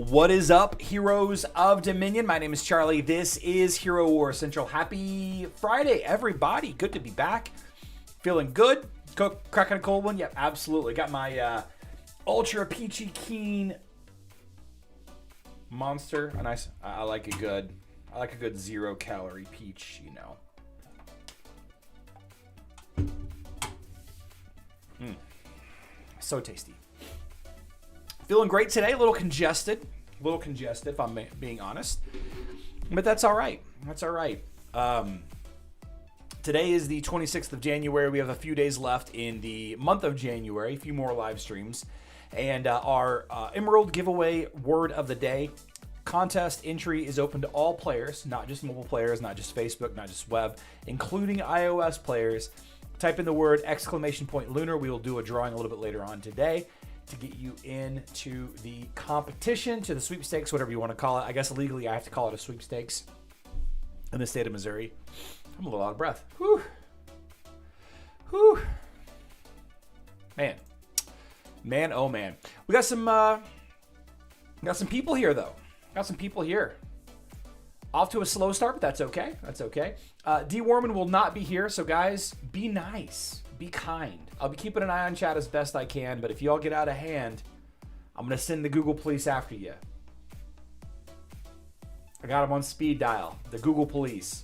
What is up, heroes of Dominion? My name is Charlie. This is Hero War Central. Happy Friday, everybody. Good to be back. Feeling good. Cracking a cold one? Yep, absolutely. Got my Ultra Peachy Keen Monster. A nice. I like a good 0-calorie peach. You know. So tasty. Feeling great today. A little congested, if I'm being honest. But that's all right. Today is the 26th of January. We have a few days left in the month of January. A few more live streams. And our Emerald giveaway word of the day. Contest entry is open to all players, not just mobile players, not just Facebook, not just web, including iOS players. Type in the word !Lunar. We will do a drawing a little bit later on today to get you into the competition, to the sweepstakes, whatever you want to call it. I guess legally I have to call it a sweepstakes in the state of Missouri. I'm a little out of breath. Whew. Man, oh man. We got some people here though. Off to a slow start, but that's okay. D. Warman will not be here, so guys, be nice. Be kind. I'll be keeping an eye on chat as best I can, but if you all get out of hand, I'm going to send the Google police after you. I got them on speed dial. The Google police.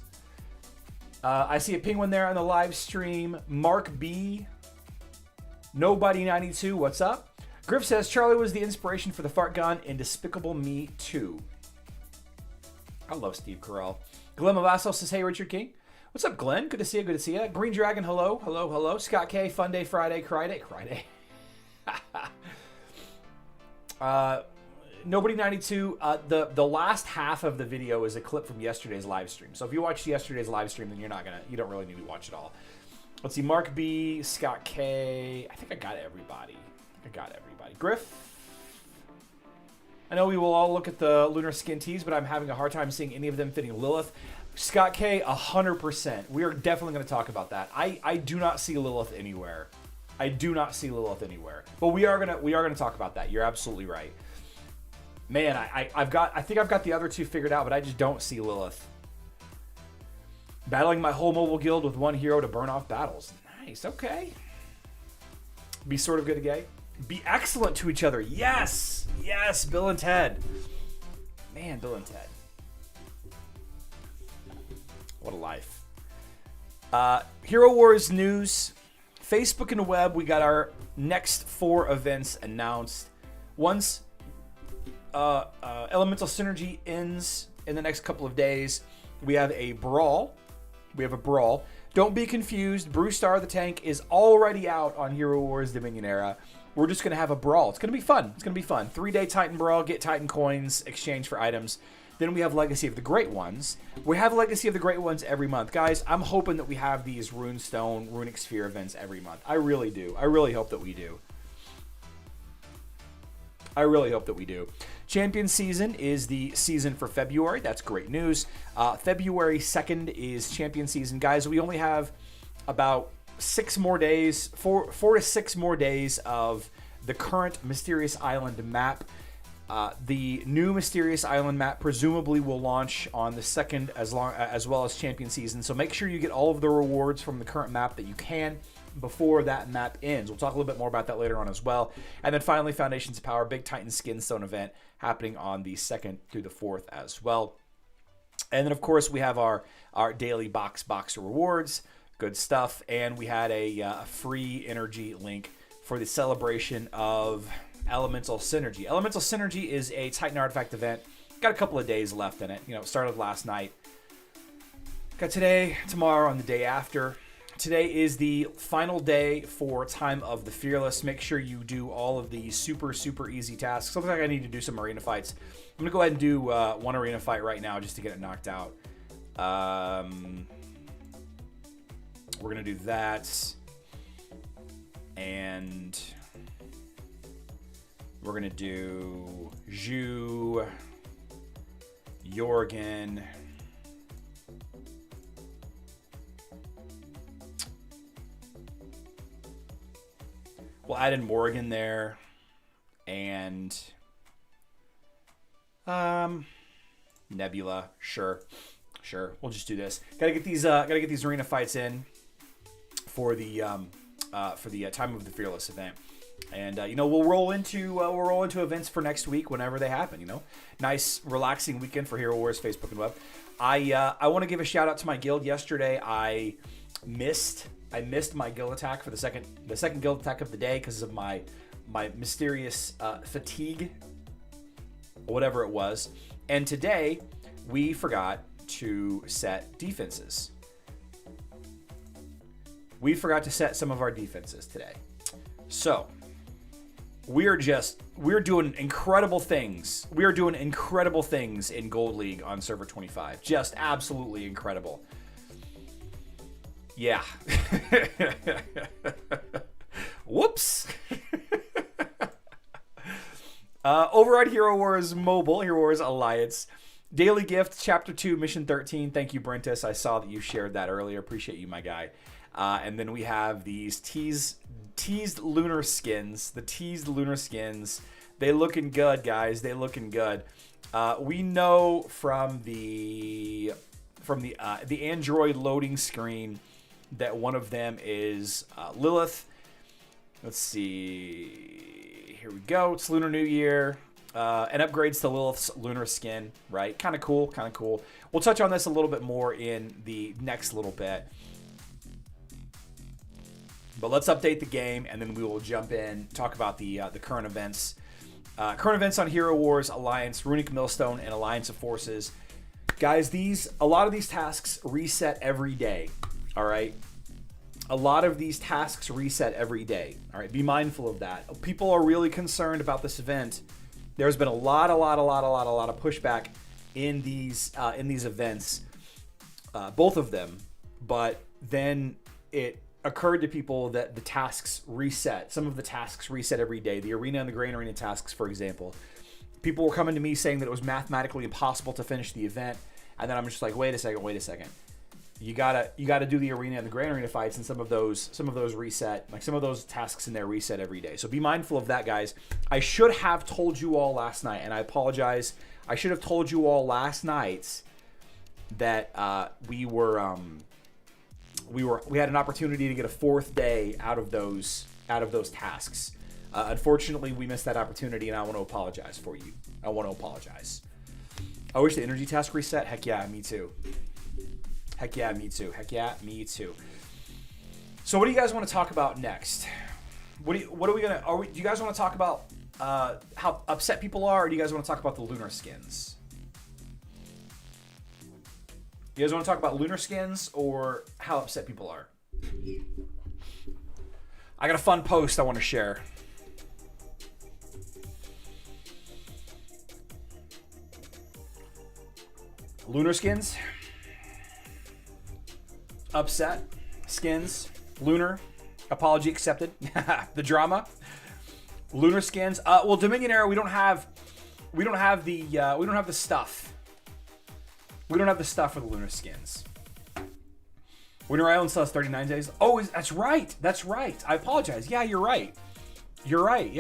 I see a penguin there on the live stream. Mark B. Nobody92, what's up? Griff says, Charlie was the inspiration for the fart gun in Despicable Me 2. I love Steve Carell. Glenn Mavasso says, hey, Richard King. What's up, Glenn? Good to see you. Green Dragon, hello. Scott K, Fun Day Friday. Nobody92. The last half of the video is a clip from yesterday's live stream. So if you watched yesterday's live stream, then you don't really need to watch it all. Let's see, Mark B, Scott K. I think I got everybody. Griff. I know we will all look at the Lunar skin tees, but I'm having a hard time seeing any of them fitting Lilith. Scott K, 100%. We are definitely going to talk about that. I do not see Lilith anywhere. But we are gonna talk about that. You're absolutely right. Man, I think I've got the other two figured out, but I just don't see Lilith. Battling my whole mobile guild with one hero to burn off battles. Nice. Okay. Be sort of good again. Be excellent to each other. Yes. Bill and Ted. Man, Bill and Ted. What a life. Hero Wars news. Facebook and web, we got our next 4 events announced. Once Elemental Synergy ends in the next couple of days, we have a brawl. Don't be confused. Brewstar the Tank is already out on Hero Wars Dominion Era. We're just going to have a brawl. It's going to be fun. 3-day Titan Brawl, get Titan coins, exchange for items. Then we have Legacy of the Great Ones. We have Legacy of the Great Ones every month. Guys, I'm hoping that we have these Runestone, Runic Sphere events every month. I really do. I really hope that we do. Champion Season is the season for February. That's great news. February 2nd is Champion Season. Guys, we only have about 6 more days, 4 to 6 more days of the current Mysterious Island map. The new Mysterious Island map presumably will launch on the 2nd as well as Champion Season. So make sure you get all of the rewards from the current map that you can before that map ends. We'll talk a little bit more about that later on as well. And then finally, Foundations of Power, Big Titan Skinstone event happening on the 2nd through the 4th as well. And then, of course, we have our daily box rewards. Good stuff. And we had a free energy link for the celebration of Elemental Synergy. Elemental Synergy is a Titan Artifact event. Got a couple of days left in it. It started last night. Got today, tomorrow, and the day after. Today is the final day for Time of the Fearless. Make sure you do all of the super easy tasks. Looks like I need to do some arena fights. I'm going to go ahead and do one arena fight right now just to get it knocked out. We're going to do that. And we're going to do Zhu, Jorgen, we'll add in Morgan there, and Nebula, sure. We'll just do this. Gotta get these arena fights in for the Time of the Fearless event. And we'll roll into events for next week whenever they happen. Nice relaxing weekend for Hero Wars Facebook and web. I want to give a shout out to my guild. Yesterday I missed my guild attack for the second guild attack of the day because of my mysterious fatigue, whatever it was. And today we forgot to set defenses. We forgot to set some of our defenses today. So we're doing incredible things. We are doing incredible things in Gold League on server 25. Just absolutely incredible. Yeah. Whoops. Over at Hero Wars Mobile, Hero Wars Alliance, Daily Gift, Chapter 2, Mission 13. Thank you, Brentus. I saw that you shared that earlier. Appreciate you, my guy. And then we have these teased Lunar skins. The teased Lunar skins. They looking good, guys. They looking good. We know from the Android loading screen that one of them is Lilith. Let's see. Here we go. It's Lunar New Year. And upgrades to Lilith's Lunar skin, right? Kind of cool. We'll touch on this a little bit more in the next little bit. But let's update the game, and then we will jump in, talk about the current events. Current events on Hero Wars, Alliance, Runic Millstone, and Alliance of Forces. Guys, a lot of these tasks reset every day, all right? A lot of these tasks reset every day, all right? Be mindful of that. People are really concerned about this event. There's been a lot of pushback in these events, both of them. But then it occurred to people that the tasks reset. Some of the tasks reset every day. The Arena and the Grain Arena tasks, for example. People were coming to me saying that it was mathematically impossible to finish the event, and then I'm just like, wait a second. You gotta do the Arena and the Grain Arena fights, and some of those reset. Like some of those tasks in there reset every day. So be mindful of that, guys. I should have told you all last night, and I apologize. I should have told you all last night that we had an opportunity to get a fourth day out of those tasks. Unfortunately, we missed that opportunity, and I want to apologize for you. I want to apologize. I wish the energy task reset. Heck yeah, me too. Heck yeah, me too. So what do you guys want to talk about next? Do you guys want to talk about how upset people are, or do you guys want to talk about the Lunar skins? You guys want to talk about Lunar skins or how upset people are? I got a fun post I want to share. Lunar skins. Upset. Skins. Lunar. Apology accepted. The drama. Lunar skins. Well, Dominion era, we don't have the stuff. We don't have the stuff for the Lunar skins. Winter Island still has 39 days. Oh, that's right. I apologize. Yeah, you're right. Yeah.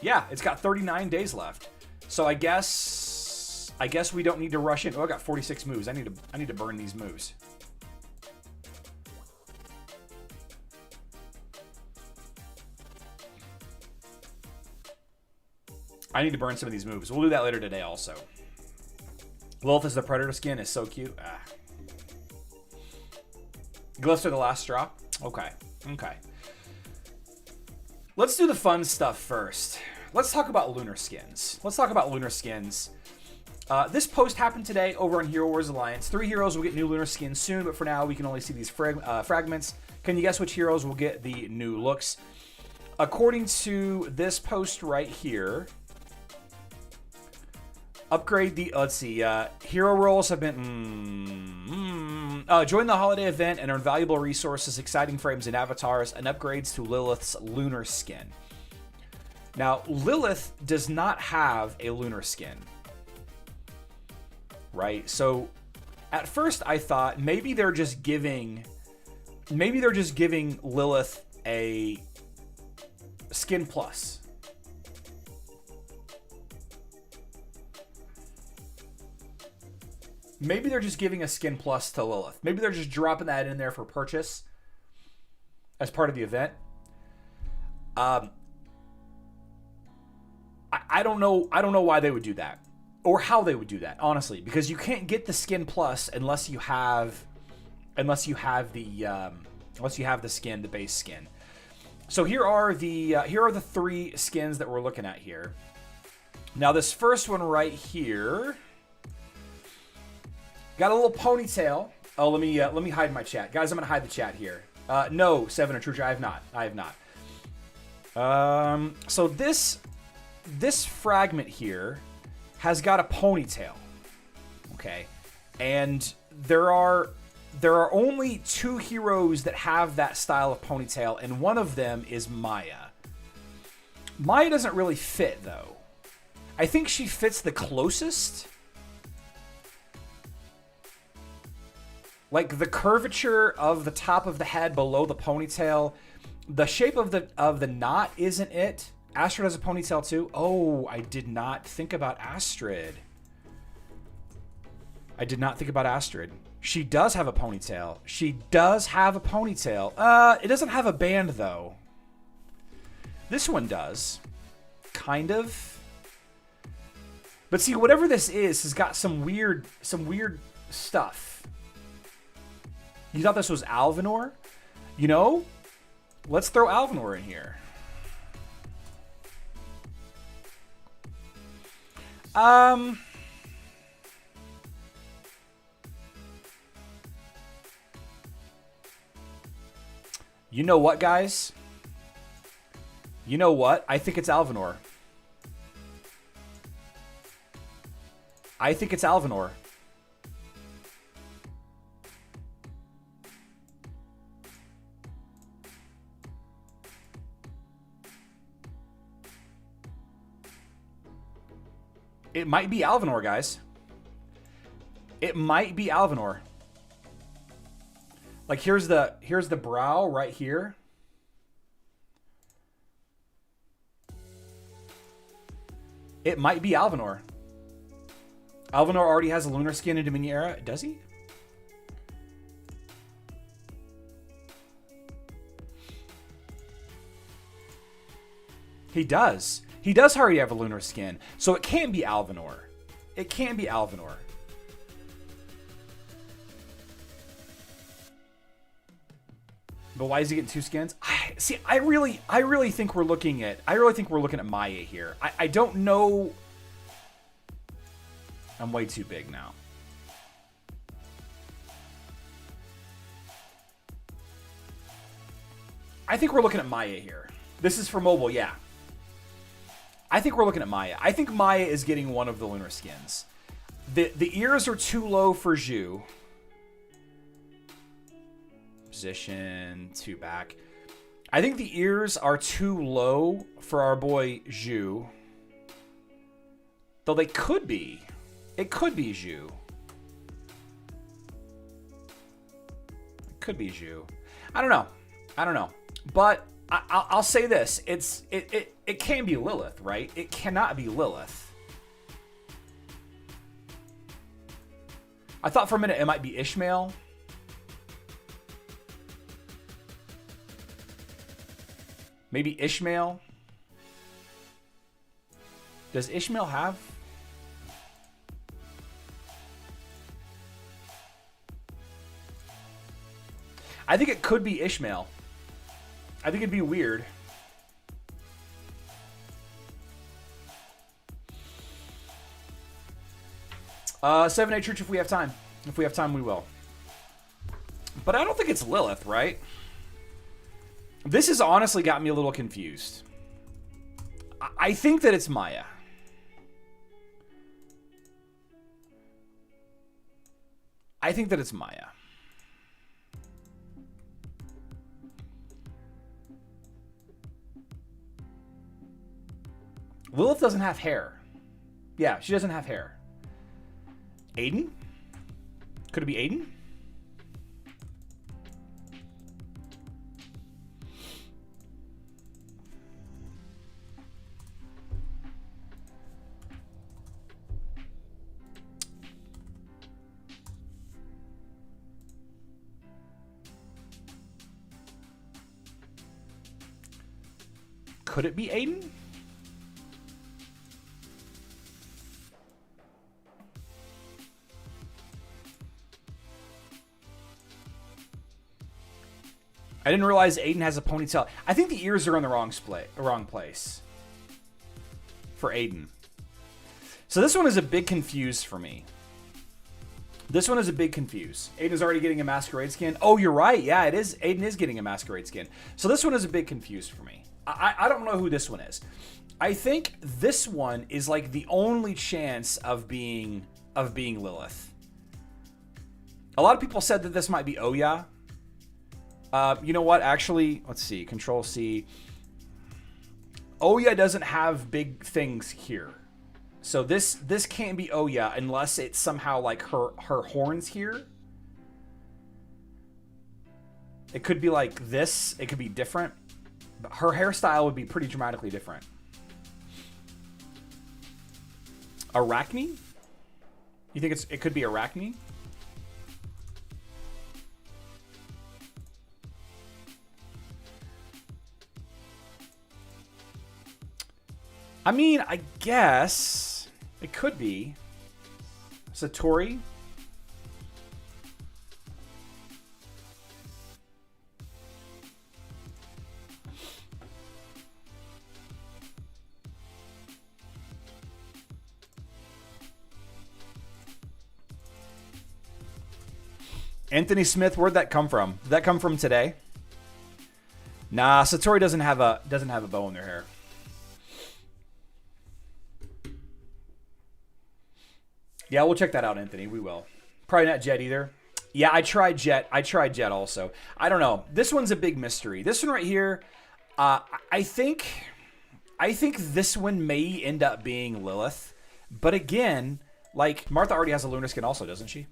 Yeah, it's got 39 days left. So I guess we don't need to rush in. Oh, I got 46 moves. I need to burn these moves. I need to burn some of these moves. We'll do that later today also. Lilith is the Predator skin is so cute. Glyphs are the last straw. Okay. Let's do the fun stuff first. Let's talk about Lunar skins. This post happened today over on Hero Wars Alliance. 3 heroes will get new Lunar skins soon, but for now we can only see these fragments. Can you guess which heroes will get the new looks? According to this post right here, upgrade the, let's see, hero roles have been, join the holiday event and earn valuable resources, exciting frames and avatars, and upgrades to Lilith's Lunar skin. Now, Lilith does not have a Lunar skin, right? So, at first I thought maybe they're just giving Lilith a Skin Plus. Maybe they're just giving a Skin Plus to Lilith. Maybe they're just dropping that in there for purchase as part of the event. I don't know. I don't know why they would do that, or how they would do that, honestly, because you can't get the Skin Plus unless you have the skin, the base skin. So here are the 3 skins that we're looking at here. Now this first one right here got a little ponytail. Oh, let me hide my chat, guys. I'm gonna hide the chat here. No, Seven or Trucha, I have not. So this fragment here has got a ponytail. Okay, and there are only 2 heroes that have that style of ponytail, and one of them is Maya. Maya doesn't really fit, though. I think she fits the closest. Like the curvature of the top of the head below the ponytail, the shape of the knot isn't it. Astrid has a ponytail too. Oh, I did not think about Astrid. She does have a ponytail. It doesn't have a band though. This one does. Kind of. But see, whatever this is has got some weird stuff. You thought this was Alvinor? You know, let's throw Alvinor in here. You know what, guys? You know what? I think it's Alvinor. It might be Alvinor, guys. It might be Alvinor. Like here's the brow right here. It might be Alvinor. Alvinor already has a lunar skin in Dominion era. Does he? He does. He does already have a lunar skin. So it can't be Alvinor. But why is he getting 2 skins? I really think we're looking at Maya here. I don't know. I'm way too big now. I think we're looking at Maya here. This is for mobile, yeah. I think we're looking at Maya. I think Maya is getting one of the lunar skins. The ears are too low for GOOO. Position, 2 back. I think the ears are too low for our boy GOOO. Though they could be. It could be GOOO. It could be GOOO. I don't know. But I'll say this. It can be Lilith, right? It cannot be Lilith. I thought for a minute it might be Ishmael. Maybe Ishmael. Does Ishmael have? I think it could be Ishmael. I think it'd be weird. Seven, 8 Church if we have time. If we have time, we will. But I don't think it's Lilith, right? This has honestly got me a little confused. I think that it's Maya. I think that it's Maya. Lilith doesn't have hair. Yeah, she doesn't have hair. Aiden? Could it be Aiden? Could it be Aiden? I didn't realize Aiden has a ponytail. I think the ears are in the wrong place for Aiden. So this one is a big confuse for me. This one is a big confuse. Aiden's already getting a masquerade skin. Oh, you're right. Yeah, it is. Aiden is getting a masquerade skin. So this one is a big confuse for me. I don't know who this one is. I think this one is like the only chance of being Lilith. A lot of people said that this might be Oya. You know what? Actually, let's see. Control C. Oya doesn't have big things here. So this can't be Oya unless it's somehow like her horns here. It could be like this. It could be different. But her hairstyle would be pretty dramatically different. Arachne? You think it could be Arachne? I mean, I guess it could be Satori. Anthony Smith, where'd that come from? Did that come from today? Nah, Satori doesn't have a bow in their hair. Yeah, we'll check that out, Anthony. We will. Probably not Jet either. Yeah, I tried Jet. I tried Jet also. I don't know. This one's a big mystery. This one right here, I think this one may end up being Lilith. But again, like, Martha already has a Lunar skin also, doesn't she?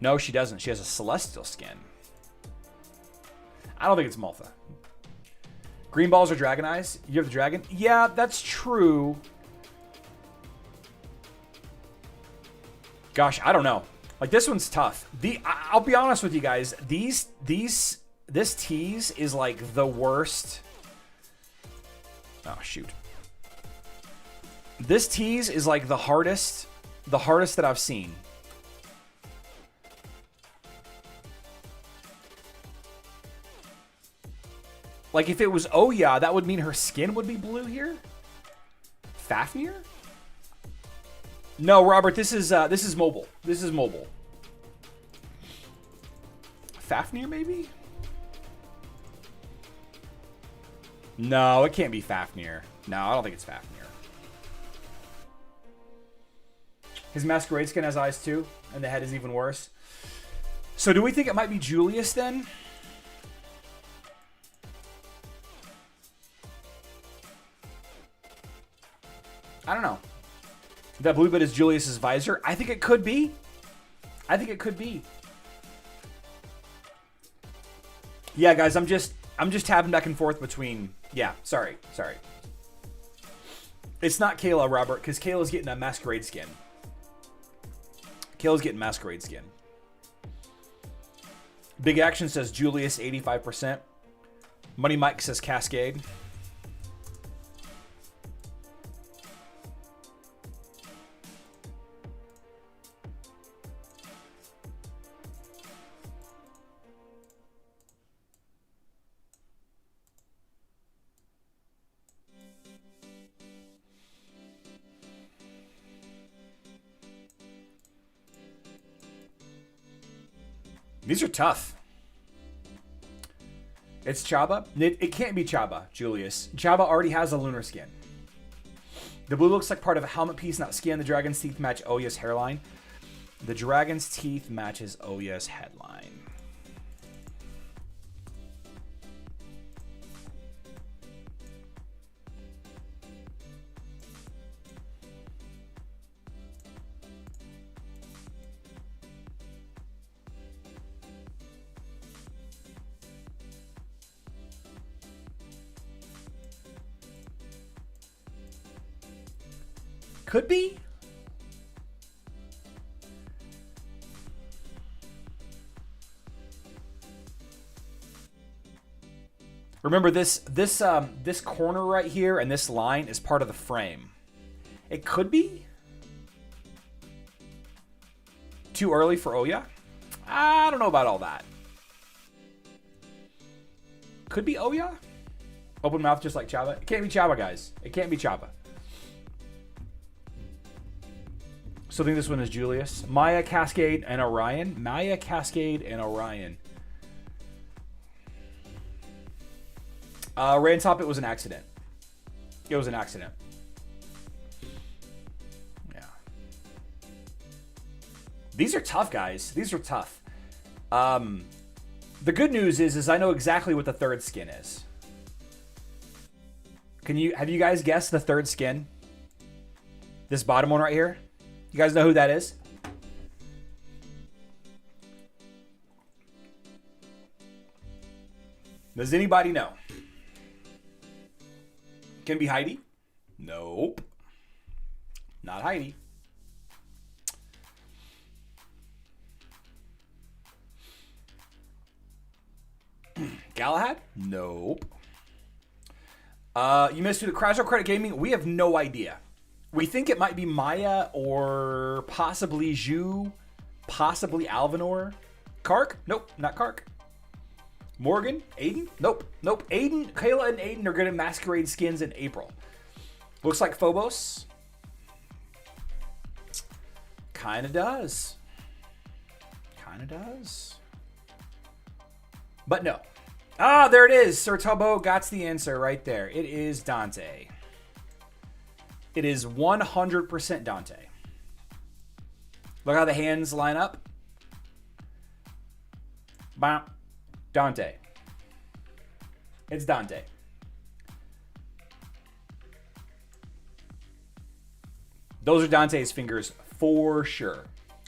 No, she doesn't. She has a Celestial skin. I don't think it's Maltha. Green balls are dragon eyes. You have the dragon? Yeah, that's true. Gosh, I don't know. Like, this one's tough. I'll be honest with you guys. This tease is like the worst. Oh, shoot. This tease is like the hardest that I've seen. Like, if it was Oya, that would mean her skin would be blue here? Fafnir? No, Robert, this is mobile. This is mobile. Fafnir, maybe? No, it can't be Fafnir. No, I don't think it's Fafnir. His masquerade skin has eyes too, and the head is even worse. So do we think it might be Julius then? I don't know. That blue bit is Julius's visor. I think it could be. I think it could be. Yeah, guys, I'm just tabbing back and forth between. Yeah, sorry. It's not Kayla, Robert, because Kayla's getting a masquerade skin. Kayla's getting masquerade skin. Big Action says Julius 85%. Money Mike says Cascade. These are tough. It's Chaba. It can't be Chaba, Julius. Chaba already has a Lunar skin. The blue looks like part of a helmet piece, not skin. The dragon's teeth match Oya's hairline. The dragon's teeth matches Oya's headline. Could be. Remember this corner right here and this line is part of the frame. It could be too early for Oya. I don't know about all that. Could be Oya. Open mouth just like Chaba. It can't be Chaba, guys. It can't be Chaba. So I think this one is Julius. Maya, Cascade, and Orion. Maya, Cascade, and Orion. Rantop, it was an accident. It was an accident. Yeah. These are tough, guys. These are tough. The good news is I know exactly what the third skin is. Have you guys guessed the third skin? This bottom one right here? You guys know who that is? Does anybody know? Can it be Heidi? Nope. Not Heidi. Galahad? Nope. You missed the Crash Credit Gaming. We have no idea. We think it might be Maya or possibly Zhu, possibly Alvinor. Kark? Nope, not Kark. Morgan? Aiden? Nope. Aiden, Kayla and Aiden are going to masquerade skins in April. Looks like Phobos. Kinda does. But no. Ah, there it is. Sir Tubbo got the answer right there. It is Dante. It is 100% Dante. Look how the hands line up. Bam. Dante. It's Dante. Those are Dante's fingers for sure.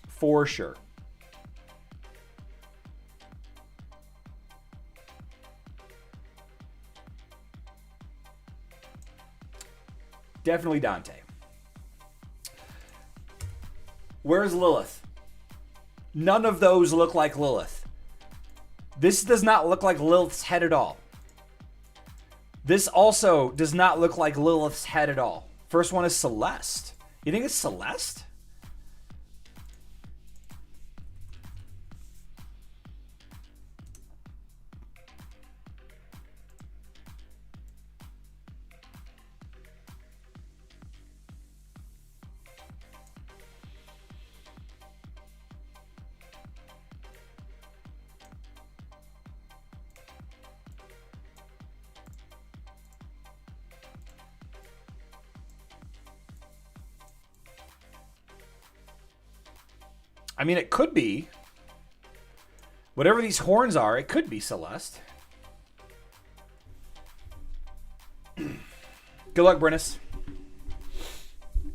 For sure. Definitely Dante. Where's Lilith? None of those look like Lilith. This does not look like Lilith's head at all. This also does not look like Lilith's head at all. First one is Celeste. You think it's Celeste? I mean, it could be. Whatever these horns are, it could be Celeste. Good luck, Brennis.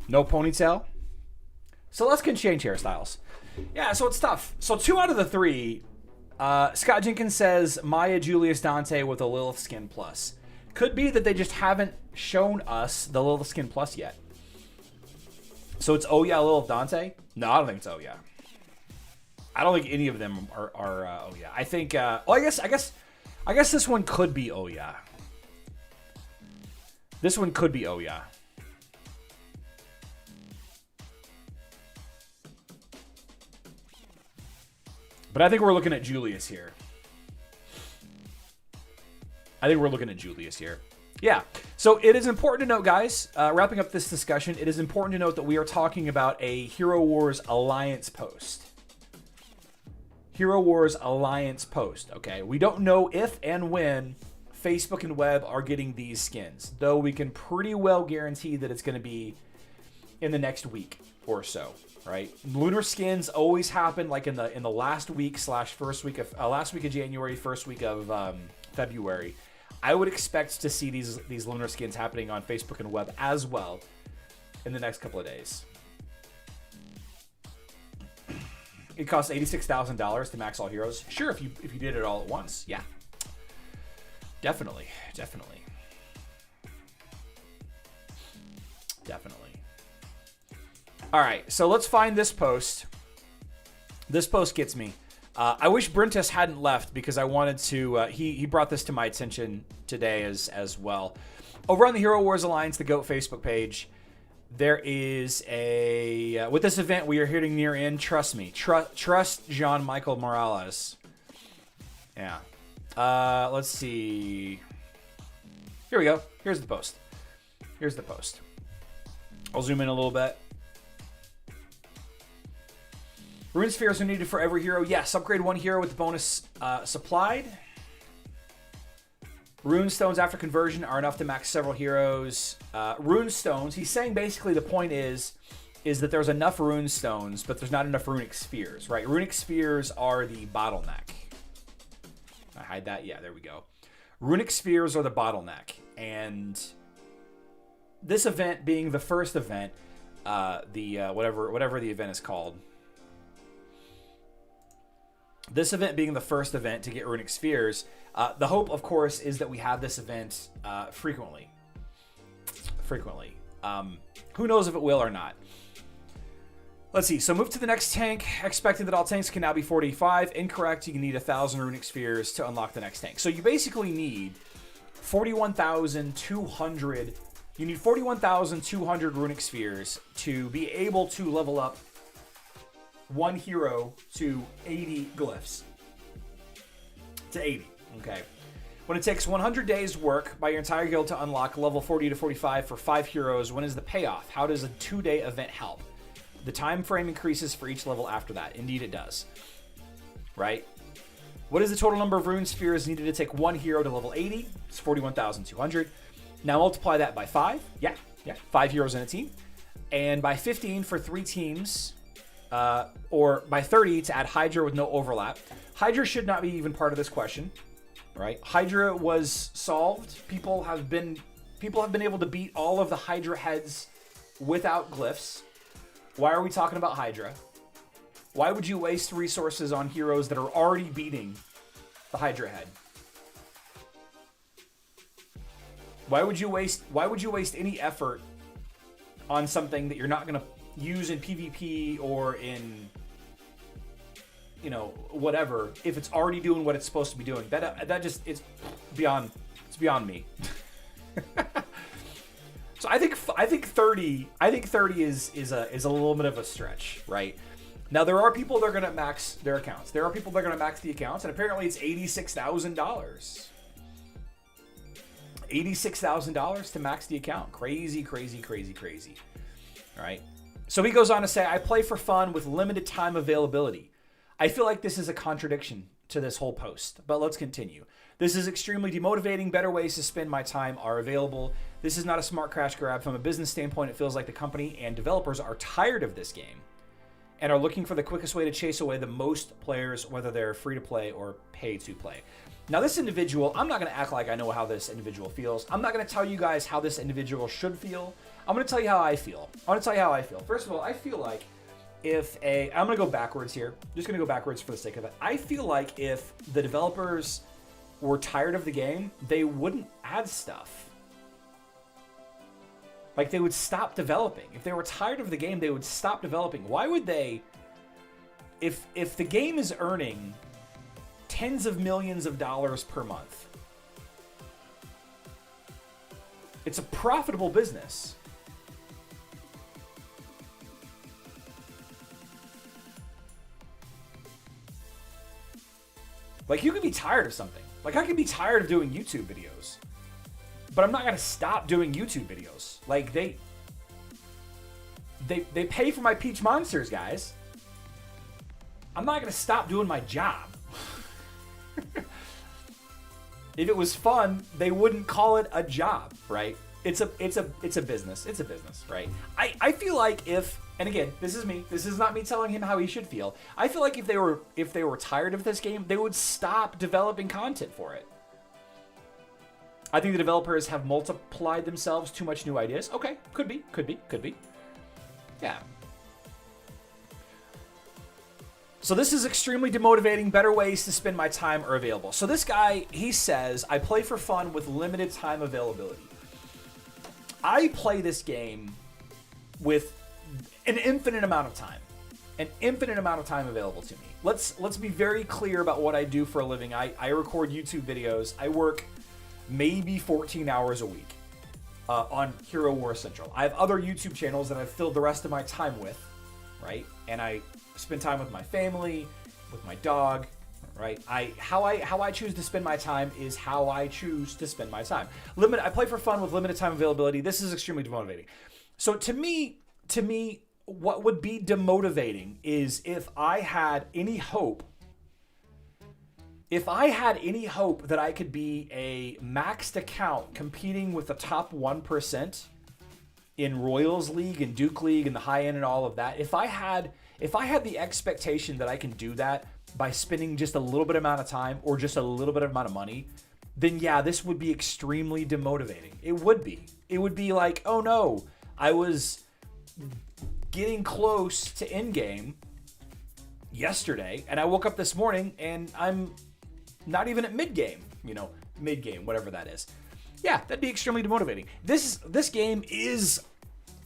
No ponytail. Celeste can change hairstyles. Yeah, so it's tough. So 2 out of the 3. Scott Jenkins says Maya, Julius, Dante with a Lilith Skin Plus. Could be that they just haven't shown us the Lilith Skin Plus yet. So it's Oya, Lilith, Dante? No, I don't think it's Oya. I don't think any of them are Oya. I think. I guess this one could be Oya. This one could be Oya. But I think we're looking at Julius here. Yeah. So it is important to note, guys, wrapping up this discussion, it is important to note that we are talking about a Hero Wars Alliance post. Hero Wars Alliance post, okay? We don't know if and when Facebook and Web are getting these skins, though we can pretty well guarantee that it's going to be in the next week or so, right? Lunar skins always happen like in the last week / first week of last week of January, first week of February. I would expect to see these Lunar skins happening on Facebook and Web as well in the next couple of days. It costs $86,000 to max all heroes. Sure, if you did it all at once, yeah. Definitely. All right, so let's find this post. This post gets me. I wish Brentus hadn't left because I wanted to. He brought this to my attention today as well. Over on the Hero Wars Alliance, the GOAT Facebook page, there is a with this event we are hitting near end. Trust me, trust Jean-Michel Morales. Yeah. Let's see. Here we go. Here's the post. I'll zoom in a little bit. Rune spheres are needed for every hero. Yes, upgrade one hero with the bonus supplied. Rune stones after conversion are enough to max several heroes. Rune stones, he's saying basically the point is that there's enough rune stones, but there's not enough runic spheres, right? Runic spheres are the bottleneck. I hide that? Yeah, there we go. Runic spheres are the bottleneck. And this event being the first event, whatever the event is called, this event being the first event to get runic spheres, the hope, of course, is that we have this event frequently. Who knows if it will or not. Let's see. So move to the next tank. Expected that all tanks can now be 45. Incorrect. You can need 1,000 runic spheres to unlock the next tank. So you basically need 41,200. You need 41,200 runic spheres to be able to level up one hero to 80 glyphs. To 80, okay. When it takes 100 days work by your entire guild to unlock level 40 to 45 for 5 heroes, when is the payoff? How does a 2-day event help? The time frame increases for each level after that. Indeed it does. Right? What is the total number of rune spheres needed to take one hero to level 80? It's 41,200. Now multiply that by 5. Yeah. 5 heroes in a team. And by 15 for 3 teams... or by 30 to add Hydra with no overlap. Hydra should not be even part of this question, right? Hydra was solved. People have been able to beat all of the Hydra heads without glyphs. Why are we talking about Hydra? Why would you waste resources on heroes that are already beating the Hydra head? Why would you waste any effort on something that you're not going to use in PvP or in, whatever, if it's already doing what it's supposed to be doing? That just, it's beyond me. So I think 30 is a little bit of a stretch, right? Now there are people that are going to max their accounts. There are people that are going to max the accounts, and apparently it's $86,000. $86,000 to max the account. Crazy. All right. So he goes on to say, I play for fun with limited time availability. I feel like this is a contradiction to this whole post, but let's continue. This is extremely demotivating. Better ways to spend my time are available. This is not a smart crash grab. From a business standpoint, it feels like the company and developers are tired of this game and are looking for the quickest way to chase away the most players, whether they're free to play or pay to play. Now, this individual, I'm not going to act like I know how this individual feels. I'm not going to tell you guys how this individual should feel. I'm going to tell you how I feel. First of all, I feel like I'm going to go backwards here. Just going to go backwards for the sake of it. I feel like if the developers were tired of the game, they wouldn't add stuff. Like, they would stop developing. If they were tired of the game, they would stop developing. Why would they? If the game is earning tens of millions of dollars per month, it's a profitable business. Like, you can be tired of something. Like, I can be tired of doing YouTube videos, but I'm not going to stop doing YouTube videos. Like, they pay for my Peach Monsters, guys. I'm not going to stop doing my job. If it was fun, they wouldn't call it a job, right? It's a business. It's a business, right? I feel like if, and again, this is me. This is not me telling him how he should feel. I feel like if they were tired of this game, they would stop developing content for it. I think the developers have multiplied themselves too much new ideas. Okay, could be. Yeah. So this is extremely demotivating. Better ways to spend my time are available. So this guy, he says, I play for fun with limited time availability. I play this game with an infinite amount of time. an infinite amount of time available to me. Let's be very clear about what I do for a living. I record YouTube videos. I work maybe 14 hours a week on Hero Wars Central. I have other YouTube channels that I've filled the rest of my time with, right? And I spend time with my family, with my dog, right? How I choose to spend my time is how I choose to spend my time. I play for fun with limited time availability. This is extremely demotivating. So to me, what would be demotivating is if I had any hope that I could be a maxed account competing with the top 1% in Royals League and Duke League and the high end and all of that, if I had the expectation that I can do that by spending just a little bit amount of time or just a little bit amount of money, then yeah, this would be extremely demotivating. It would be. It would be like, oh no, I was getting close to endgame yesterday, and I woke up this morning and I'm not even at mid-game, whatever that is. Yeah, that'd be extremely demotivating. This game is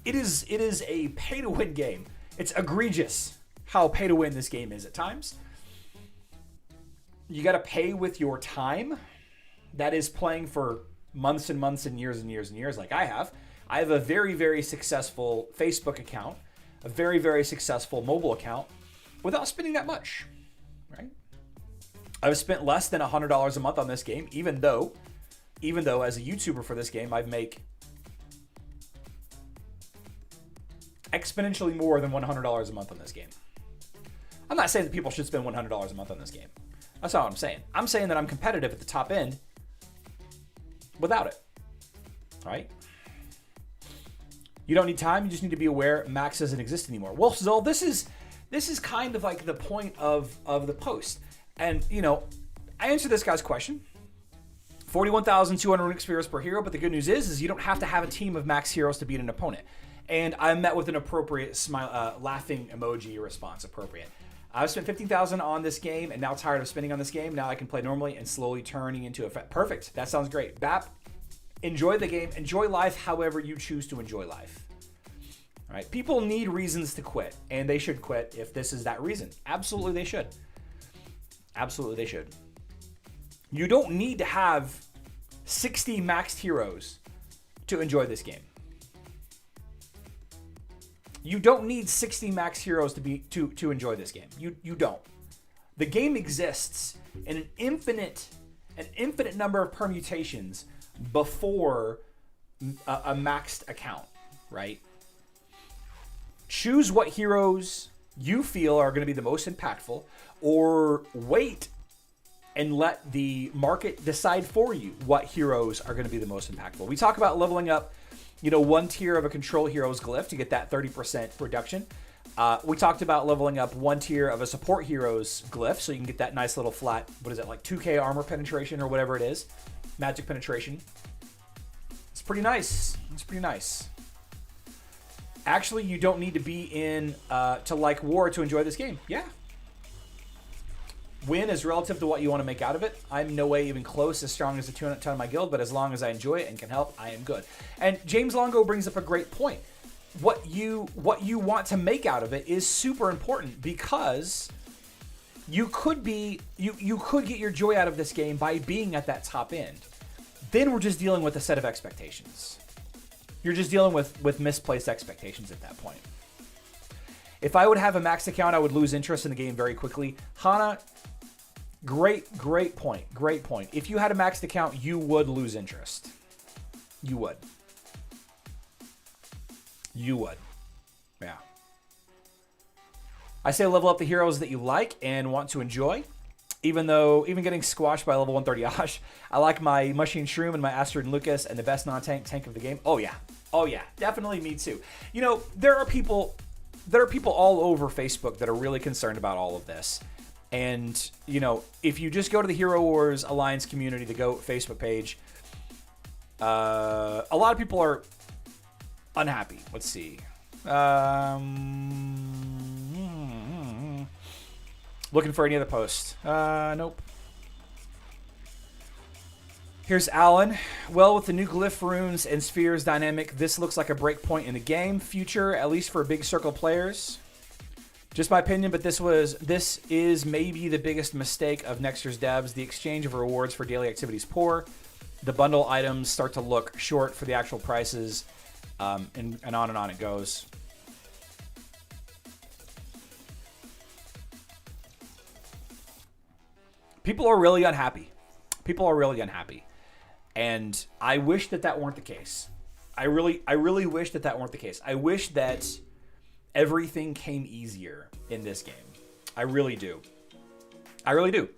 a pay-to-win game. It's egregious how pay-to-win this game is at times. You got to pay with your time. That is playing for months and months and years and years and years like I have. I have a very, very successful Facebook account, a very, very successful mobile account without spending that much, right? I've spent less than $100 a month on this game, even though as a YouTuber for this game, I make exponentially more than $100 a month on this game. I'm not saying that people should spend $100 a month on this game. That's not what I'm saying. I'm saying that I'm competitive at the top end without it, right? You don't need time. You just need to be aware Max doesn't exist anymore. Well, Zol, this is kind of like the point of the post. And, I answered this guy's question. 41,200 experience per hero, but the good news is you don't have to have a team of max heroes to beat an opponent. And I met with an appropriate smile, laughing emoji response. Appropriate. I've spent 15,000 on this game and now tired of spending on this game. Now I can play normally and slowly turning into a perfect. That sounds great. BAP, enjoy the game. Enjoy life however you choose to enjoy life. All right. People need reasons to quit, and they should quit if this is that reason. Absolutely they should. Absolutely they should. You don't need to have 60 maxed heroes to enjoy this game. You don't need 60 max heroes to enjoy this game. You don't. The game exists in an infinite number of permutations before a maxed account, right? Choose what heroes you feel are going to be the most impactful, or wait and let the market decide for you what heroes are going to be the most impactful. We talk about leveling up, one tier of a control hero's glyph to get that 30% reduction. We talked about leveling up one tier of a support hero's glyph so you can get that nice little flat, like 2k armor penetration or whatever it is, magic penetration. It's pretty nice. It's pretty nice. Actually, you don't need to be in to like war to enjoy this game. Yeah. Win is relative to what you want to make out of it. I'm no way even close as strong as the 200 ton of my guild, but as long as I enjoy it and can help, I am good. And James Longo brings up a great point. What you want to make out of it is super important, because you could get your joy out of this game by being at that top end. Then we're just dealing with a set of expectations. You're just dealing with misplaced expectations at that point. If I would have a max account, I would lose interest in the game very quickly. Hana, great point. Great point. If you had a maxed account, you would lose interest. You would. You would. Yeah. I say level up the heroes that you like and want to enjoy. Even getting squashed by level 130 Ash, I like my Machine Shroom and my Astrid and Lucas and the best non-tank of the game. Oh yeah. Definitely me too. There are people all over Facebook that are really concerned about all of this. And, if you just go to the Hero Wars Alliance community, the GOOO Facebook page, a lot of people are unhappy. Let's see. Looking for any other post. Nope. Here's Alan. Well, with the new glyph runes and spheres dynamic, this looks like a break point in the game. Future, at least for big circle players. Just my opinion, but this is maybe the biggest mistake of next year's devs. The exchange of rewards for daily activities poor. The bundle items start to look short for the actual prices, and on it goes. People are really unhappy. People are really unhappy. And I wish that weren't the case. I really wish that weren't the case. I wish that everything came easier in this game. I really do. I really do.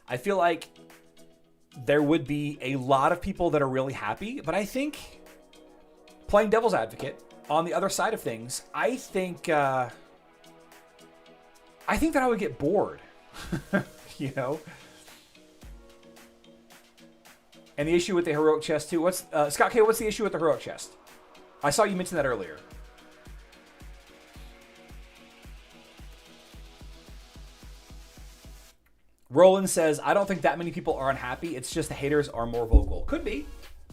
I feel like there would be a lot of people that are really happy, but I think, playing devil's advocate on the other side of things, I think that I would get bored. You know? And the issue with the heroic chest too. Scott K, what's the issue with the heroic chest? I saw you mention that earlier. Roland says, I don't think that many people are unhappy. It's just the haters are more vocal. Could be.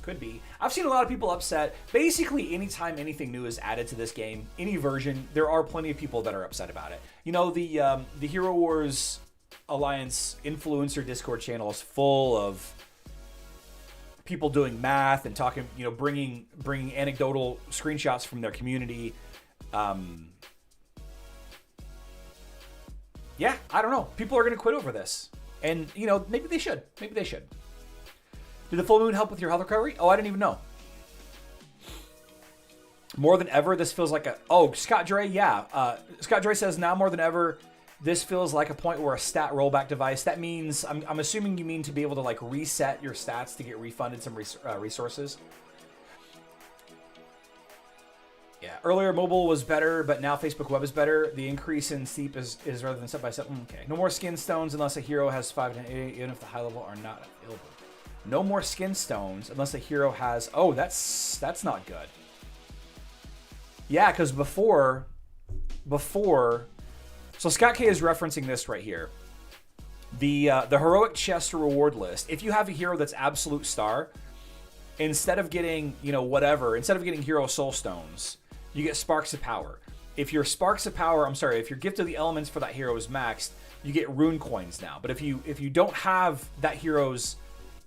Could be. I've seen a lot of people upset. Basically, anytime anything new is added to this game, any version, there are plenty of people that are upset about it. You know, the Hero Wars Alliance influencer Discord channel is full of people doing math and talking, you know, bringing anecdotal screenshots from their community. Yeah, I don't know. People are going to quit over this. And, you know, maybe they should. Maybe they should. Did the full moon help with your health recovery? Oh, I didn't even know. More than ever, this feels like a... Oh, Scott Dre, yeah. Scott Dre says, now more than ever, this feels like a point where a stat rollback device. That means, I'm assuming you mean to be able to, like, reset your stats to get refunded some resources. Yeah, earlier mobile was better, but now Facebook Web is better. The increase in steep is rather than step by step. Okay, no more skin stones unless a hero has 5 and 8, even if the high level are not available. No more skin stones unless a hero has... Oh, that's not good. Yeah, because before... So Scott K is referencing this right here. The heroic chest reward list. If you have a hero that's absolute star, instead of getting, you know, whatever, instead of getting hero soul stones, you get sparks of power. If your sparks of power, if your gift of the elements for that hero is maxed, you get rune coins now. But if you don't have that hero's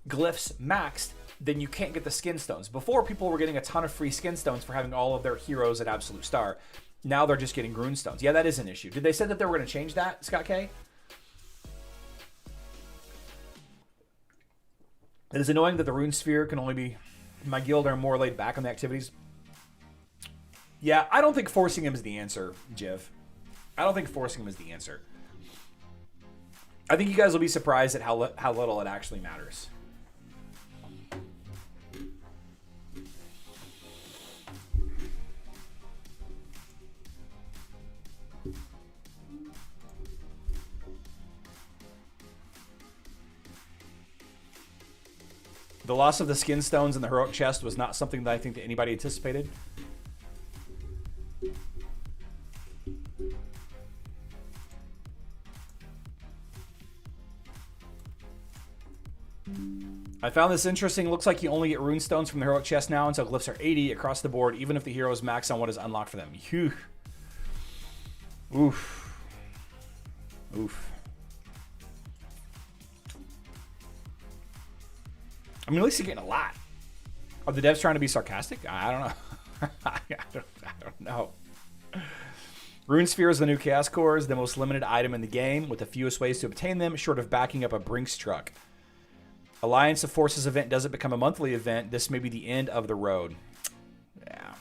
glyphs maxed, then you can't get the skin stones. Before, people were getting a ton of free skin stones for having all of their heroes at absolute star. Now they're just getting rune stones. Yeah, that is an issue. Did they say that they were going to change that, Scott K? It is annoying that the rune sphere can only be... My guild are more laid back on the activities. Yeah, I don't think forcing him is the answer, Jiv. I don't think forcing him is the answer. I think you guys will be surprised at how little it actually matters. The loss of the skin stones in the heroic chest was not something that I think that anybody anticipated. I found this interesting. Looks like you only get rune stones from the heroic chest now until glyphs are 80 across the board, even if the hero is maxed on what is unlocked for them. Phew. Oof. Oof. I mean, at least you're getting a lot. Are the devs trying to be sarcastic? I don't know. I don't know. Rune Sphere is the new Chaos Cores, the most limited item in the game, with the fewest ways to obtain them, short of backing up a Brinks truck. Alliance of Forces event doesn't become a monthly event. This may be the end of the road. Yeah.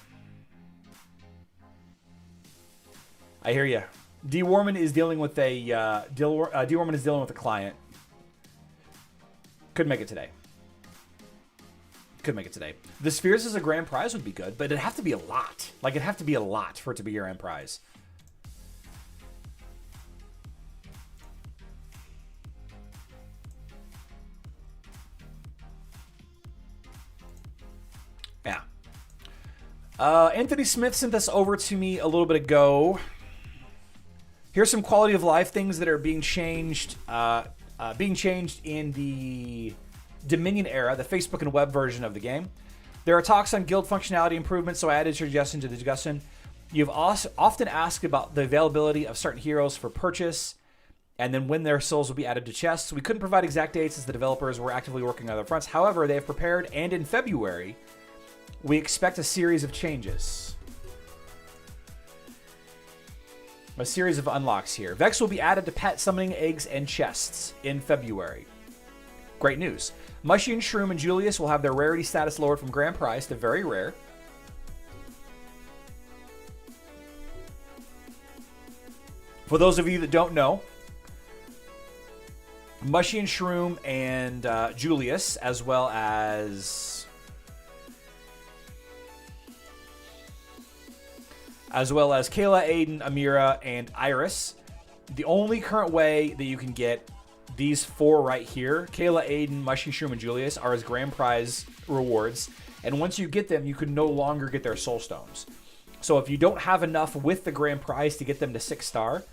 I hear you. D. Warman is dealing with a D. Warman is dealing with a client. Could make it today. Could make it today. The spheres as a grand prize would be good, but it'd have to be a lot. Like, it'd have to be a lot for it to be your end prize. Yeah. Anthony Smith sent this over to me a little bit ago. Here's some quality of life things that are being changed. In the Dominion era, the Facebook and web version of the game. There are talks on guild functionality improvements, so I added a suggestion to the discussion. You've also often asked about the availability of certain heroes for purchase, and then when their souls will be added to chests. We couldn't provide exact dates as the developers were actively working on other fronts. However, they have prepared, and in February, we expect a series of changes. A series of unlocks here. Vex will be added to pet summoning eggs and chests in February. Great news. Mushy and Shroom and Julius will have their rarity status lowered from Grand Prize to very rare. For those of you that don't know, Mushy and Shroom and Julius, as well as Kayla, Aiden, Amira, and Iris. The only current way that you can get these four right here, Kayla, Aiden, Mushy, Shroom, and Julius, are as Grand Prize rewards. And once you get them, you can no longer get their Soul Stones. So if you don't have enough with the Grand Prize to get them to 6-star,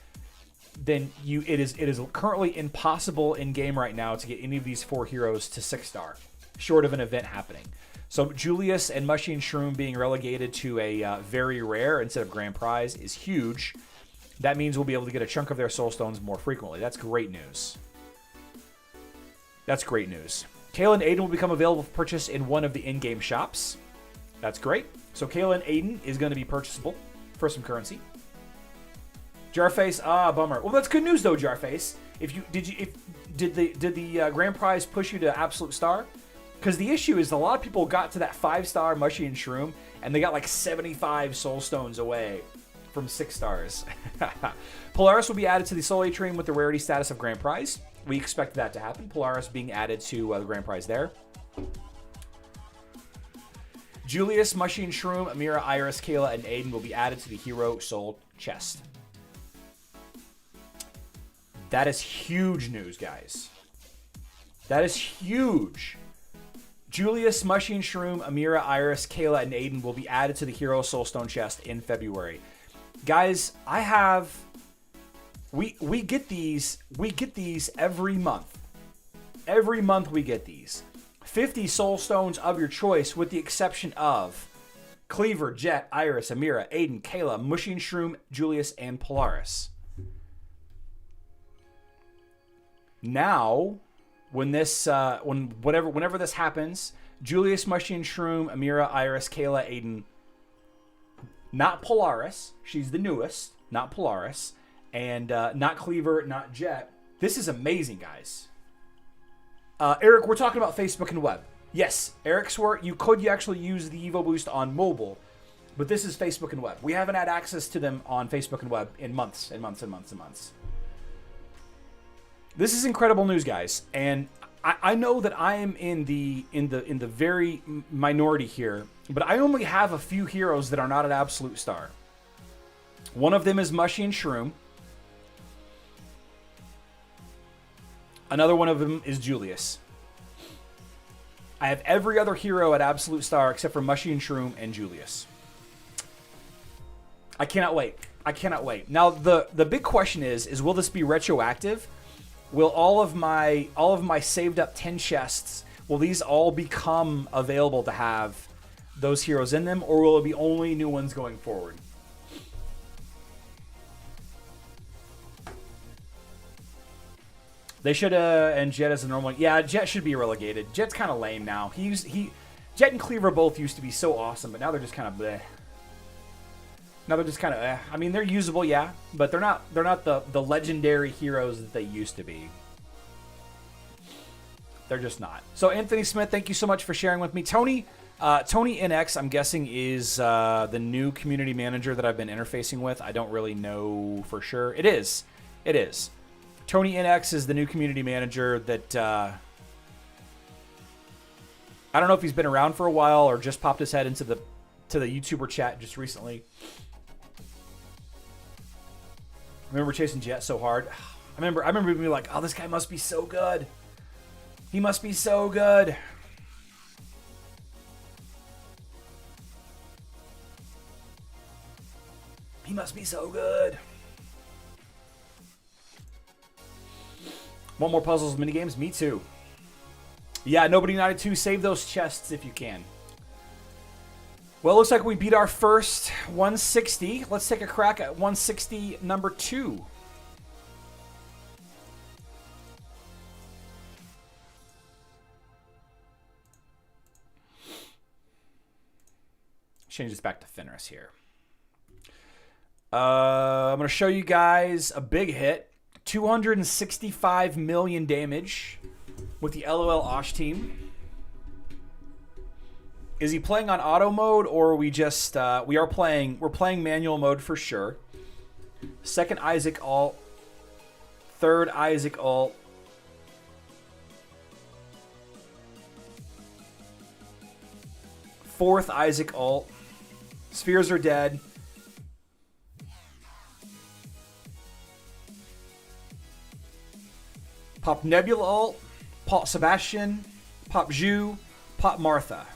then it is currently impossible in game right now to get any of these four heroes to 6-star, short of an event happening. So Julius and Mushy and Shroom being relegated to a very rare instead of Grand Prize is huge. That means we'll be able to get a chunk of their Soul Stones more frequently. That's great news. That's great news. Kayla and Aiden will become available for purchase in one of the in-game shops. That's great. So Kayla and Aiden is going to be purchasable for some currency. Jarface, bummer. Well, that's good news though, Jarface. Did the Grand Prize push you to Absolute Star? Because the issue is a lot of people got to that 5-star Mushy and Shroom, and they got like 75 Soul Stones away from 6 stars. Polaris will be added to the Soul Atrium with the rarity status of Grand Prize. We expect that to happen. Polaris being added to the Grand Prize there. Julius, Mushy and Shroom, Amira, Iris, Kayla, and Aiden will be added to the Hero Soul chest. That is huge news, guys. That is huge. Julius, Mushy and Shroom, Amira, Iris, Kayla, and Aiden will be added to the Hero Soulstone chest in February. Guys, we get these every month. Every month we get these. 50 Soul Stones of your choice, with the exception of Cleaver, Jet, Iris, Amira, Aiden, Kayla, Mushy and Shroom, Julius, and Polaris. Now, whenever this happens, Julius, Mushy and Shroom, Amira, Iris, Kayla, Aiden, not Polaris, she's the newest, not Polaris, and not Cleaver, not Jet. This is amazing, guys. Eric, we're talking about Facebook and web. Yes, Eric swore you could actually use the Evo Boost on mobile, but this is Facebook and web. We haven't had access to them on Facebook and web in months and months and months and months. This is incredible news, guys, and I know that I am in the very minority here, but I only have a few heroes that are not an absolute star. One of them is Mushy and Shroom. Another one of them is Julius. I have every other hero at absolute star except for Mushy and Shroom and Julius. I cannot wait. I cannot wait. Now the big question is will this be retroactive? Will all of my saved up 10 chests, will these all become available to have those heroes in them, or will it be only new ones going forward? They should and Jet as a normal. Yeah, Jet should be relegated. Jet's kind of lame now. Jet and Cleaver both used to be so awesome, but now they're just kind of bleh. Now they're just kind of eh. I mean, they're usable, yeah, but they're not the legendary heroes that they used to be. They're just not. So Anthony Smith, thank you so much for sharing with me. Tony NX, I'm guessing, is the new community manager that I've been interfacing with. I don't really know for sure. It is. Tony NX is the new community manager that I don't know if he's been around for a while or just popped his head into the YouTuber chat just recently. I remember chasing Jet so hard. I remember being like, oh, this guy must be so good. He must be so good. He must be so good. Want more puzzles and minigames? Me too. Yeah, Nobody United 2, save those chests if you can. Well, looks like we beat our first 160. Let's take a crack at 160 number 2. Change this back to Fenris here. I'm going to show you guys a big hit. 265 million damage with the LOL Osh team. Is he playing on auto mode, or are we just we're playing manual mode for sure. Second Isaac ult, third Isaac ult, fourth Isaac ult. Spheres are dead. Pop Nebula ult, pop Sebastian, pop Zhu, pop Martha.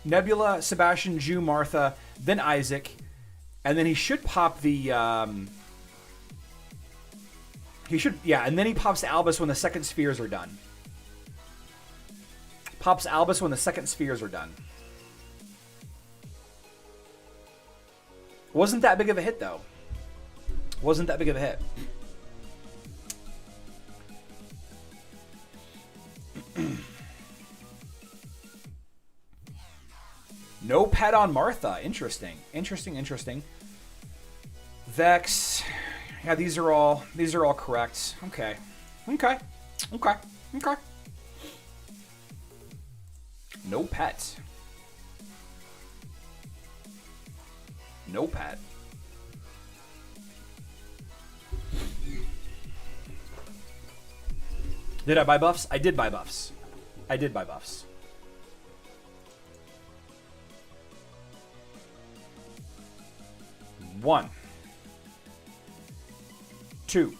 Nebula, Sebastian, Zhu, Martha, then Isaac, and then he should pop the and then he pops Albus when the second spheres are done. Pops Albus when the second spheres are done. Wasn't that big of a hit, though. Wasn't that big of a hit. No pet on Martha. Interesting. Interesting. Vex. Yeah, these are all correct. Okay. No pet. No pet. Did I buy buffs? I did buy buffs. 1, 2,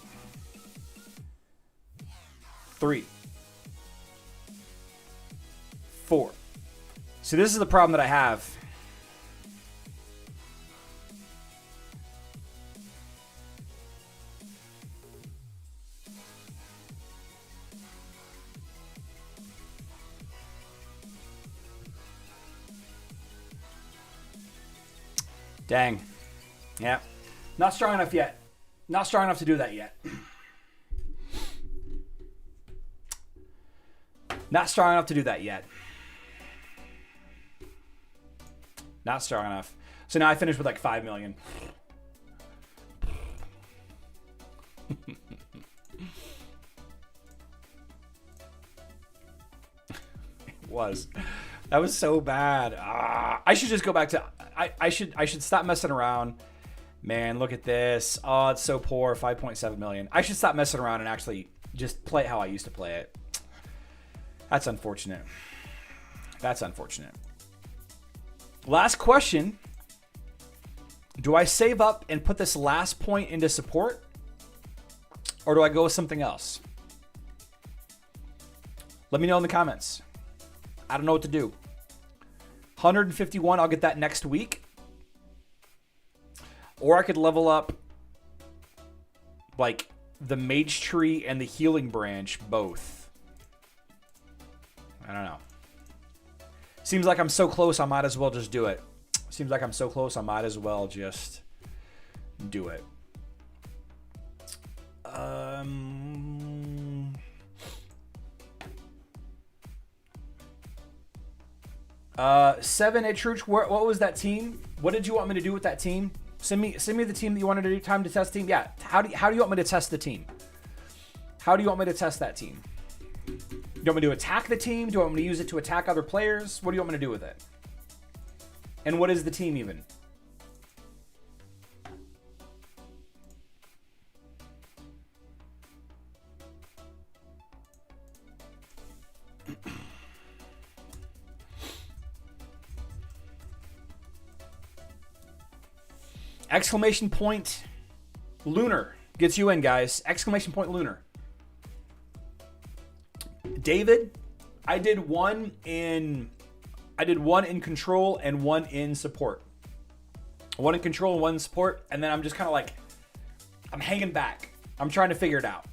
3, 4. See, this is the problem that I have. Dang. Yeah. Not strong enough yet. Not strong enough to do that yet. Not strong enough to do that yet. Not strong enough. So now I finished with like 5 million. It was. That was so bad. I should just go back to... I should stop messing around. Man, look at this. Oh, it's so poor. 5.7 million. I should stop messing around and actually just play it how I used to play it. That's unfortunate. That's unfortunate. Last question. Do I save up and put this last point into support? Or do I go with something else? Let me know in the comments. I don't know what to do. 151, I'll get that next week. Or I could level up like the Mage Tree and the Healing Branch both. I don't know. Seems like I'm so close, I might as well just do it. Seems like I'm so close, I might as well just do it. 7 Itruch, what was that team? What did you want me to do with that team? Send me the team that you wanted to do. Time to test team. Yeah. How do you want me to test the team? How do you want me to test that team? Do you want me to attack the team? Do you want me to use it to attack other players? What do you want me to do with it? And what is the team even? Exclamation point Lunar gets you in, guys. Exclamation point Lunar. David, I did one in control and one in support. One in control and one in support, and then I'm just kind of like, I'm hanging back. I'm trying to figure it out.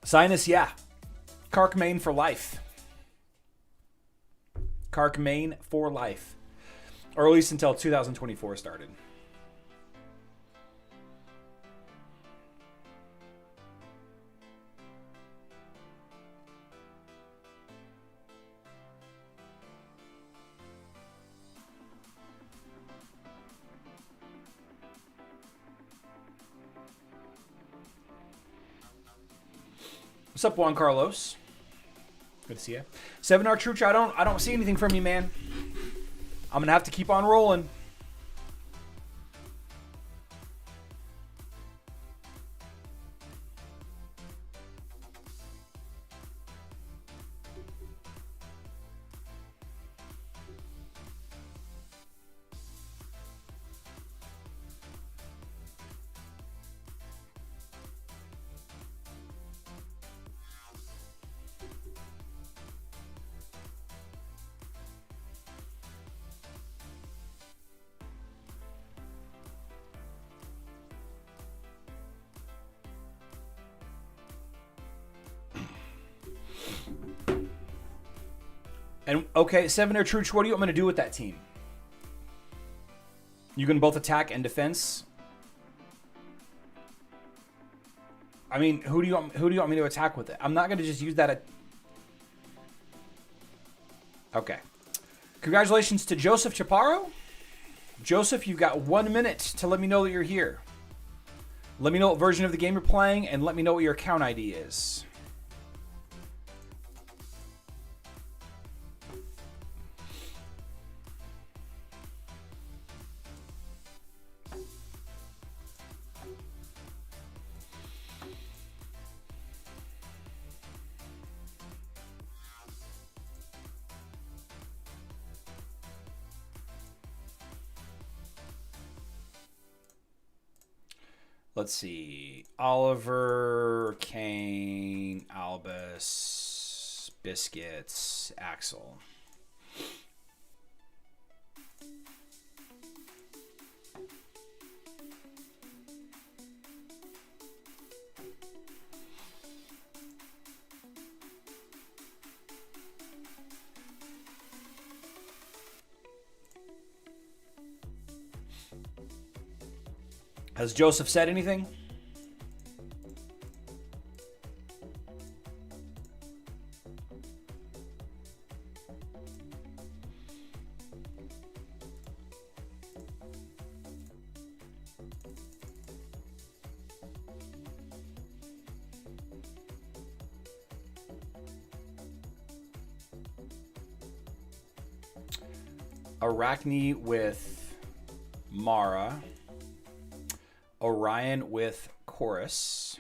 Sinus, yeah. Kark Main for life. Kark Main for life. Or at least until 2024 started. What's up, Juan Carlos? Good to see you. 7R Truch, I don't see anything from you, man. I'm gonna have to keep on rolling. And okay, 7R Truch, what do you want me to do with that team? You can both attack and defense. I mean, who do you want me to attack with it? I'm not gonna just use that. Okay. Congratulations to Joseph Chaparro. Joseph, you've got 1 minute to let me know that you're here. Let me know what version of the game you're playing, and let me know what your account ID is. Let's see. Oliver, Kane, Albus, Biscuits, Axel. Has Joseph said anything? Arachne with Mara. Orion with Chorus.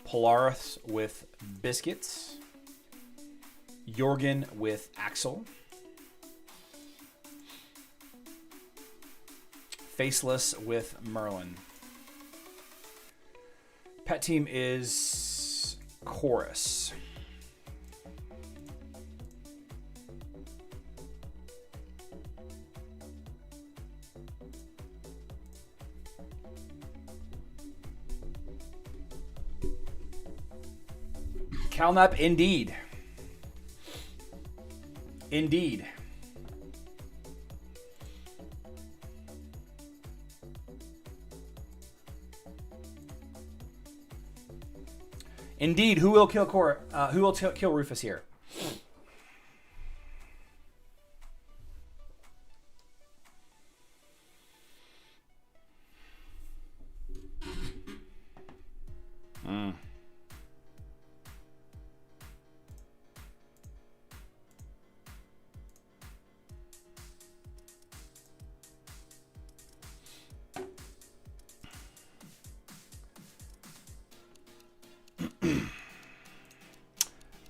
Polaris with Biscuits. Jorgen with Axel. Faceless with Merlin. Pet team is Chorus. Calnap, indeed. Indeed. Indeed. Who will kill kill Rufus here?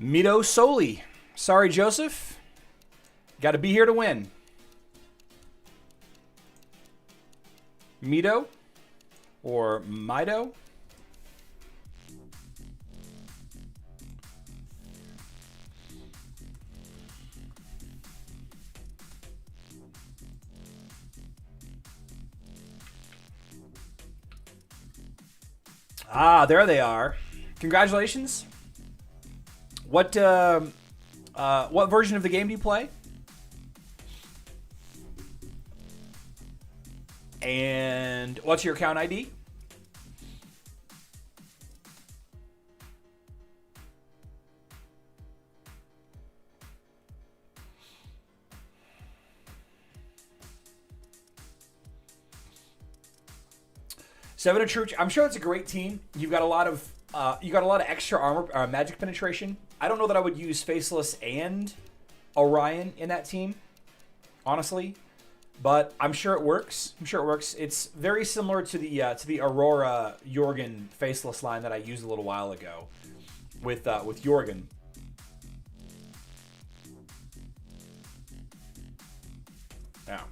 Mito Soli. Sorry, Joseph. Got to be here to win. Mito or Mido. Ah, there they are. Congratulations. What version of the game do you play? And what's your account ID? Seven of True. I'm sure it's a great team. You've got a lot of extra armor, magic penetration. I don't know that I would use Faceless and Orion in that team, honestly, but I'm sure it works. It's very similar to the Aurora Jorgen Faceless line that I used a little while ago with Jorgen. Yeah.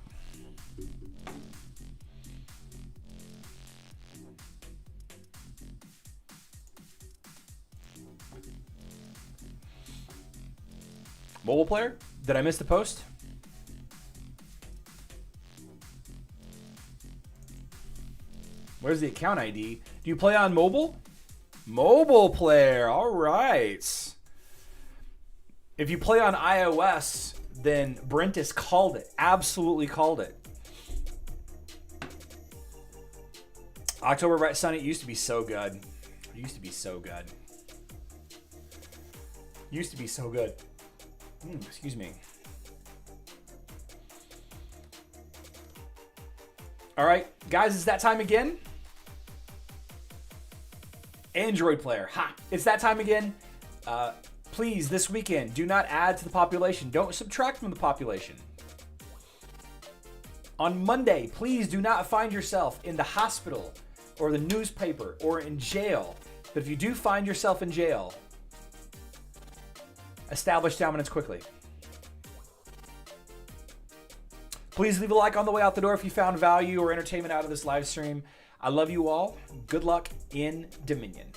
Mobile player? Did I miss the post? Where's the account ID? Do you play on mobile? Mobile player. All right. If you play on iOS, then Brentis called it. Absolutely called it. October Bright Sunny, it used to be so good. It used to be so good. Used to be so good. Excuse me. All right, guys, it's that time again. Android player. Ha! It's that time again. Please, this weekend, do not add to the population. Don't subtract from the population. On Monday, please do not find yourself in the hospital or the newspaper or in jail. But if you do find yourself in jail, establish dominance quickly. Please leave a like on the way out the door if you found value or entertainment out of this live stream. I love you all. Good luck in Dominion.